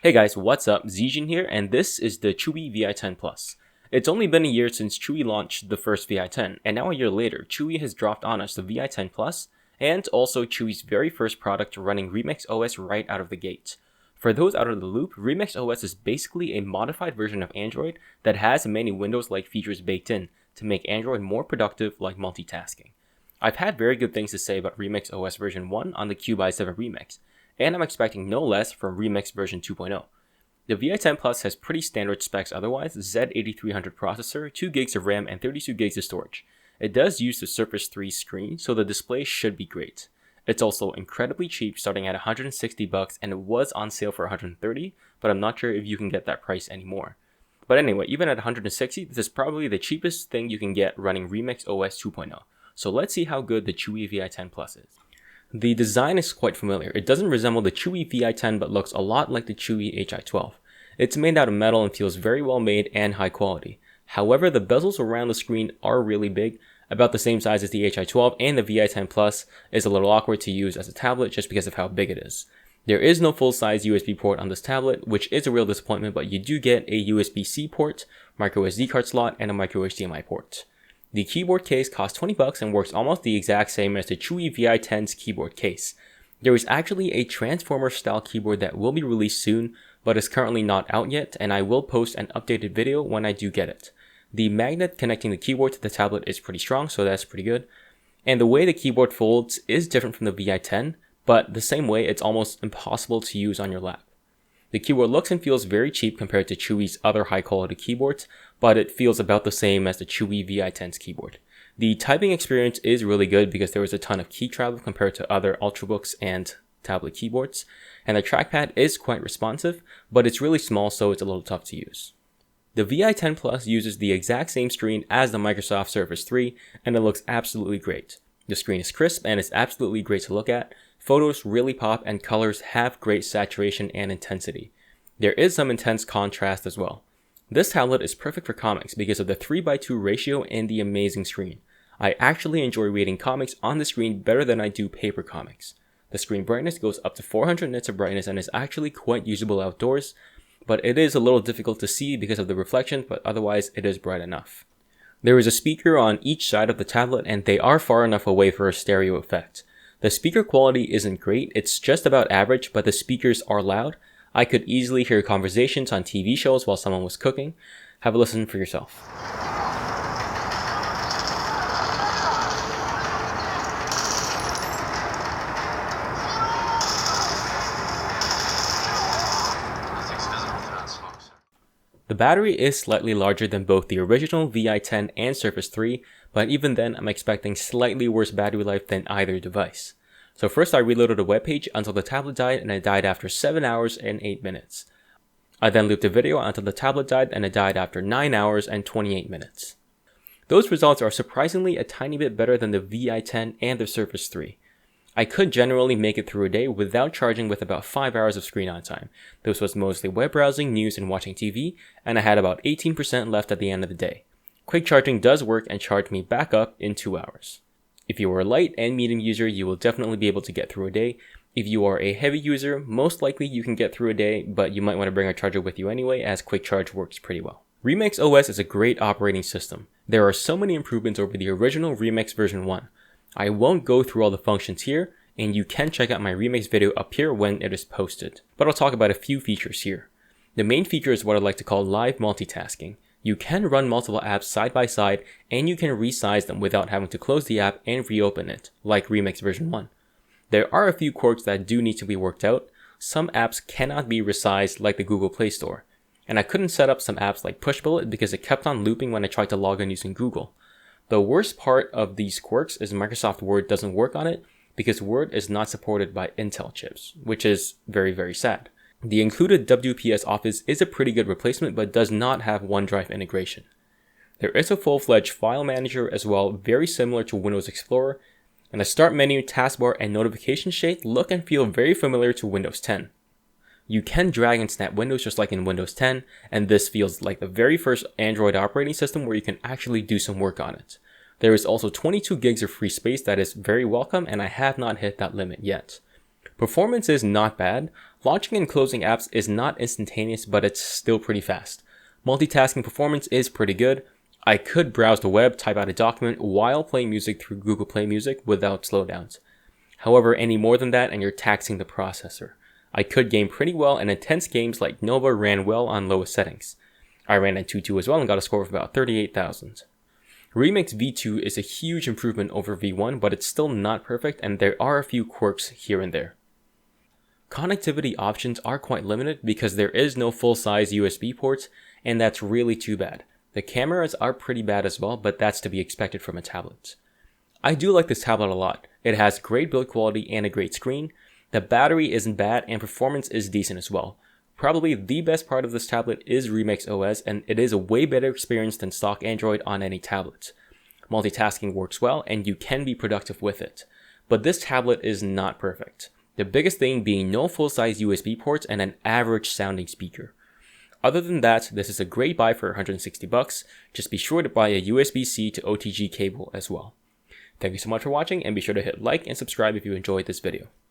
Hey guys, what's up? Zijin here, and this is the Chuwi VI10 Plus. It's only been a year since Chuwi launched the first VI10, and now a year later, Chuwi has dropped on us the VI10 Plus, and also Chuwi's very first product running Remix OS right out of the gate. For those out of the loop, Remix OS is basically a modified version of Android that has many Windows-like features baked in to make Android more productive like multitasking. I've had very good things to say about Remix OS version 1 on the Chuwi i7 Remix, and I'm expecting no less from Remix version 2.0. The VI10 Plus has pretty standard specs otherwise, Z8300 processor, 2GB of RAM, and 32GB of storage. It does use the Surface 3 screen, so the display should be great. It's also incredibly cheap, starting at $160, and it was on sale for $130, but I'm not sure if you can get that price anymore. But anyway, even at $160, this is probably the cheapest thing you can get running Remix OS 2.0. So let's see how good the Chuwi VI10 Plus is. The design is quite familiar. It doesn't resemble the Chuwi VI10 but looks a lot like the Chuwi Hi12. It's made out of metal and feels very well made and high quality. However, the bezels around the screen are really big, about the same size as the Hi12, and the VI10 Plus is a little awkward to use as a tablet just because of how big it is. There is no full-size USB port on this tablet, which is a real disappointment, but you do get a USB-C port, microSD card slot, and a microHDMI port. The keyboard case costs $20 and works almost the exact same as the Chuwi VI10's keyboard case. There is actually a Transformer style keyboard that will be released soon, but is currently not out yet, and I will post an updated video when I do get it. The magnet connecting the keyboard to the tablet is pretty strong, so that's pretty good. And the way the keyboard folds is different from the VI10, but the same way it's almost impossible to use on your lap. The keyboard looks and feels very cheap compared to Chuwi's other high quality keyboards, but it feels about the same as the Chuwi VI10's keyboard. The typing experience is really good because there is a ton of key travel compared to other Ultrabooks and tablet keyboards, and the trackpad is quite responsive, but it's really small so it's a little tough to use. The VI10 Plus uses the exact same screen as the Microsoft Surface 3, and it looks absolutely great. The screen is crisp and it's absolutely great to look at. Photos really pop and colors have great saturation and intensity. There is some intense contrast as well. This tablet is perfect for comics because of the 3:2 ratio and the amazing screen. I actually enjoy reading comics on the screen better than I do paper comics. The screen brightness goes up to 400 nits of brightness and is actually quite usable outdoors, but it is a little difficult to see because of the reflection, but otherwise it is bright enough. There is a speaker on each side of the tablet and they are far enough away for a stereo effect. The speaker quality isn't great, it's just about average, but the speakers are loud. I could easily hear conversations on TV shows while someone was cooking. Have a listen for yourself. The battery is slightly larger than both the original VI10 and Surface 3, but even then I'm expecting slightly worse battery life than either device. So first I reloaded a web page until the tablet died, and it died after 7 hours and 8 minutes. I then looped a video until the tablet died, and it died after 9 hours and 28 minutes. Those results are surprisingly a tiny bit better than the VI10 and the Surface 3. I could generally make it through a day without charging with about 5 hours of screen on time. This was mostly web browsing, news, and watching TV, and I had about 18% left at the end of the day. Quick charging does work and charged me back up in 2 hours. If you are a light and medium user, you will definitely be able to get through a day. If you are a heavy user, most likely you can get through a day, but you might want to bring a charger with you anyway, as quick charge works pretty well. Remix OS is a great operating system. There are so many improvements over the original Remix version 1. I won't go through all the functions here, and you can check out my Remix video up here when it is posted. But I'll talk about a few features here. The main feature is what I like to call live multitasking. You can run multiple apps side by side, and you can resize them without having to close the app and reopen it, like Remix version 1. There are a few quirks that do need to be worked out. Some apps cannot be resized like the Google Play Store, and I couldn't set up some apps like Pushbullet because it kept on looping when I tried to log in using Google. The worst part of these quirks is Microsoft Word doesn't work on it because Word is not supported by Intel chips, which is very, very sad. The included WPS Office is a pretty good replacement but does not have OneDrive integration. There is a full-fledged file manager as well, very similar to Windows Explorer, and the start menu, taskbar, and notification shade look and feel very familiar to Windows 10. You can drag and snap windows just like in Windows 10, and this feels like the very first Android operating system where you can actually do some work on it. There is also 22 gigs of free space that is very welcome, and I have not hit that limit yet. Performance is not bad. Launching and closing apps is not instantaneous, but it's still pretty fast. Multitasking performance is pretty good. I could browse the web, type out a document while playing music through Google Play Music without slowdowns. However, any more than that and you're taxing the processor. I could game pretty well, and intense games like Nova ran well on lowest settings. I ran Antutu as well and got a score of about 38,000. Remix V2 is a huge improvement over V1, but it's still not perfect and there are a few quirks here and there. Connectivity options are quite limited because there is no full-size USB ports, and that's really too bad. The cameras are pretty bad as well, but that's to be expected from a tablet. I do like this tablet a lot. It has great build quality and a great screen. The battery isn't bad and performance is decent as well. Probably the best part of this tablet is Remix OS, and it is a way better experience than stock Android on any tablet. Multitasking works well and you can be productive with it. But this tablet is not perfect. The biggest thing being no full-size USB ports and an average sounding speaker. Other than that, this is a great buy for $160. Just be sure to buy a USB-C to OTG cable as well. Thank you so much for watching, and be sure to hit like and subscribe if you enjoyed this video.